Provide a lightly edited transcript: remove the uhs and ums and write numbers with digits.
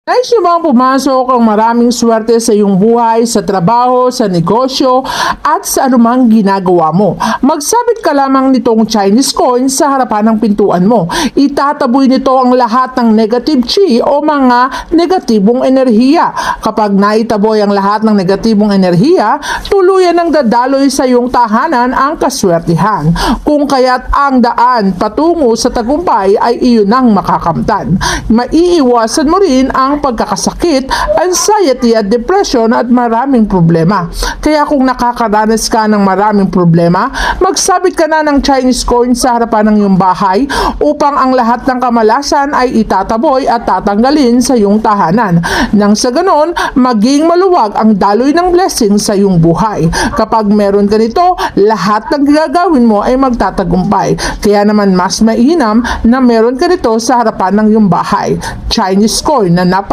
Nais mo bang pumasok ang maraming swerte sa iyong buhay, sa trabaho, sa negosyo, at sa anumang ginagawa mo? Magsabit ka lamang nitong Chinese coin sa harapan ng pintuan mo. Itataboy nito ang lahat ng negative chi o mga negatibong enerhiya. Kapag naitaboy ang lahat ng negatibong enerhiya, tuluyan ng dadaloy sa iyong tahanan ang kaswertihan. Kung kaya't ang daan patungo sa tagumpay ay iyon ang makakamtan. Maiiwasan mo rin ang pagkakasakit, anxiety at depression at maraming problema. Kaya kung nakakaranas ka ng maraming problema, magsabit ka na ng Chinese coin sa harapan ng iyong bahay upang ang lahat ng kamalasan ay itataboy at tatanggalin sa iyong tahanan. Nang sa ganon, maging maluwag ang daloy ng blessing sa iyong buhay. Kapag meron ka nito, lahat ng gagawin mo ay magtatagumpay. Kaya naman mas mainam na meron ka nito sa harapan ng iyong bahay. Chinese coin na